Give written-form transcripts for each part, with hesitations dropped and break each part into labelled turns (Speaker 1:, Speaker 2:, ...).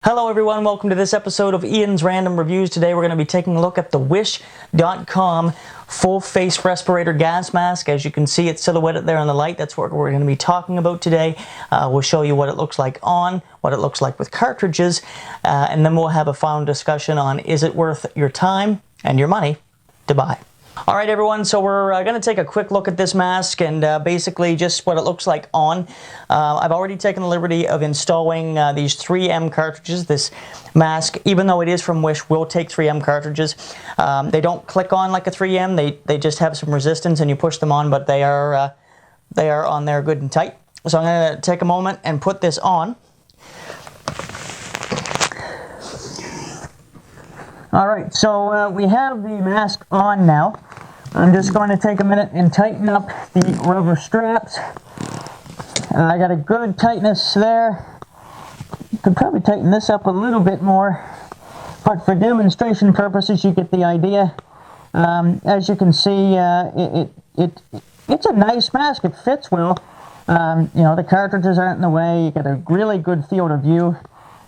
Speaker 1: Hello everyone, welcome to this episode of Ian's Random Reviews. Today we're going to be taking a look at the Wish.com full face respirator gas mask. As you can see, it's silhouetted there on the light. That's what we're going to be talking about today. We'll show you what it looks like on, what it looks like with cartridges, and then we'll have a final discussion on is it worth your time and your money to buy. Alright everyone, so we're going to take a quick look at this mask and basically just what it looks like on. I've already taken the liberty of installing these 3M cartridges. This mask, even though it is from Wish, will take 3M cartridges. They don't click on like a 3M, they just have some resistance and you push them on, but they are on there good and tight. So I'm going to take a moment and put this on. Alright, so we have the mask on now. I'm just going to take a minute and tighten up the rubber straps. I got a good tightness there. You could probably tighten this up a little bit more, but for demonstration purposes you get the idea. As you can see, it's a nice mask. It fits well. You know, the cartridges aren't in the way. You get a really good field of view.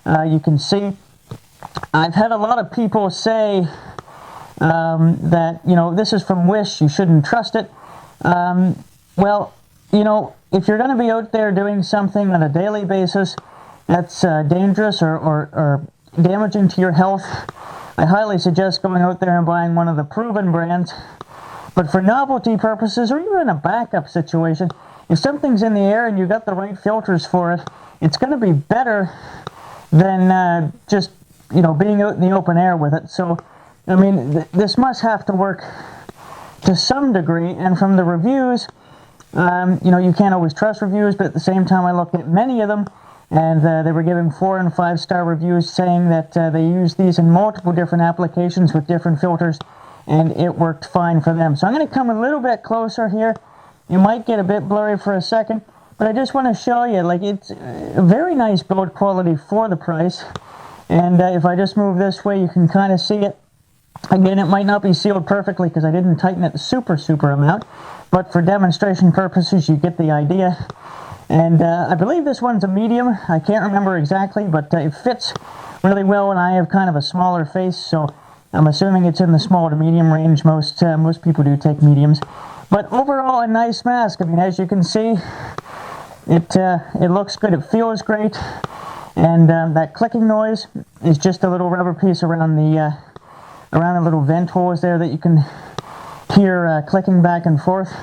Speaker 1: You can see I've had a lot of people say that, you know, this is from Wish, you shouldn't trust it. Well, you know, if you're going to be out there doing something on a daily basis that's dangerous or damaging to your health, I highly suggest going out there and buying one of the proven brands. But for novelty purposes, or even a backup situation, if something's in the air and you got the right filters for it, it's going to be better than just, you know, being out in the open air with it. So, I mean, this must have to work to some degree, and from the reviews, you know, you can't always trust reviews, but at the same time I looked at many of them, and they were giving 4- and 5-star reviews saying that they use these in multiple different applications with different filters, and it worked fine for them. So I'm going to come a little bit closer here. You might get a bit blurry for a second, but I just want to show you, like, it's a very nice build quality for the price. And if I just move this way, you can kind of see it. Again, it might not be sealed perfectly because I didn't tighten it super amount, but for demonstration purposes, you get the idea. And I believe this one's a medium. I can't remember exactly, but it fits really well, and I have kind of a smaller face, so I'm assuming it's in the small to medium range. Most people do take mediums. But overall, a nice mask. I mean, as you can see, it looks good. It feels great. And that clicking noise is just a little rubber piece around the little vent holes there that you can hear clicking back and forth.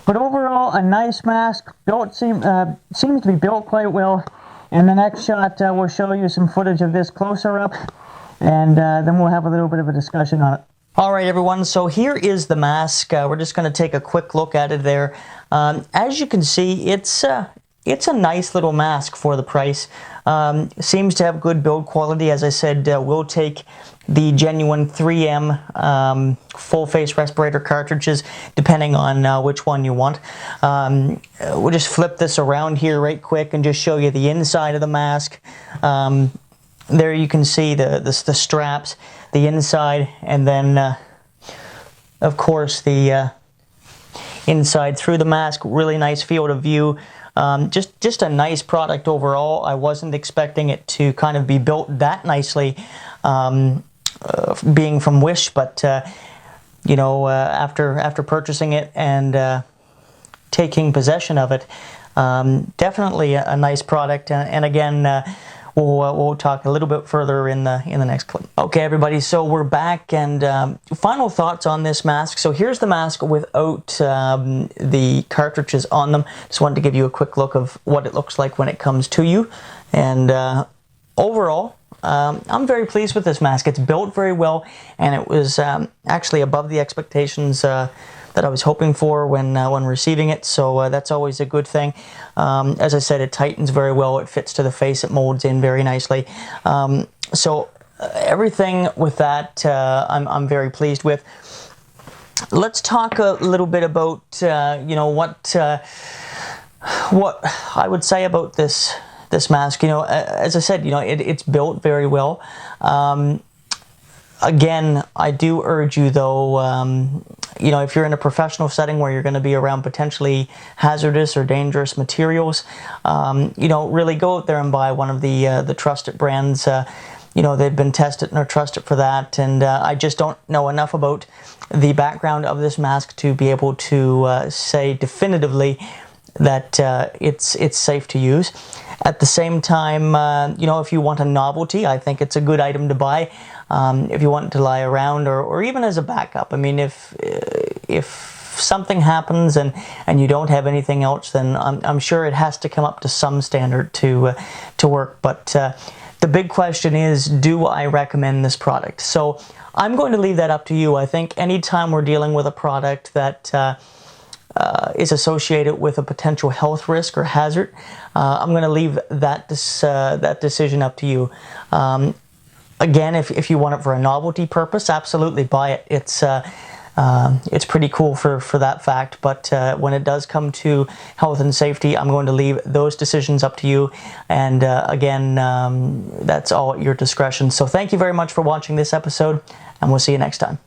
Speaker 1: But overall, a nice mask. Seems to be built quite well. And the next shot, we'll show you some footage of this closer up, and then we'll have a little bit of a discussion on it. Alright everyone, so here is the mask. We're just going to take a quick look at it there. As you can see, it's a nice little mask for the price. Seems to have good build quality. As I said, we'll take the genuine 3M full face respirator cartridges, depending on which one you want. We'll just flip this around here right quick and just show you the inside of the mask. There you can see the straps, the inside, and then of course the inside through the mask. Really nice field of view. Just a nice product overall. I wasn't expecting it to kind of be built that nicely, being from Wish, but you know, after purchasing it and taking possession of it, definitely a nice product. And again, we'll talk a little bit further in the next clip. Okay, everybody, so we're back, and final thoughts on this mask. So here's the mask without the cartridges on them. Just wanted to give you a quick look of what it looks like when it comes to you. And overall, I'm very pleased with this mask. It's built very well, and it was actually above the expectations that I was hoping for when receiving it, so that's always a good thing. As I said, it tightens very well, it fits to the face, it molds in very nicely. So everything with that I'm very pleased with. Let's talk a little bit about you know, what I would say about this mask. You know, as I said, you know, it's built very well. Again, I do urge you though, you know, if you're in a professional setting where you're going to be around potentially hazardous or dangerous materials, you know, really go out there and buy one of the trusted brands. You know, they've been tested and are trusted for that. And I just don't know enough about the background of this mask to be able to say definitively that it's safe to use. At the same time, you know, if you want a novelty, I think it's a good item to buy. If you want it to lie around, or even as a backup. I mean, if something happens and you don't have anything else, then I'm sure it has to come up to some standard to work. But the big question is, do I recommend this product? So I'm going to leave that up to you. I think anytime we're dealing with a product that is associated with a potential health risk or hazard, I'm going to leave that decision up to you. Again, if you want it for a novelty purpose, absolutely buy it. It's pretty cool for that fact. But when it does come to health and safety, I'm going to leave those decisions up to you. And again, that's all at your discretion. So thank you very much for watching this episode, and we'll see you next time.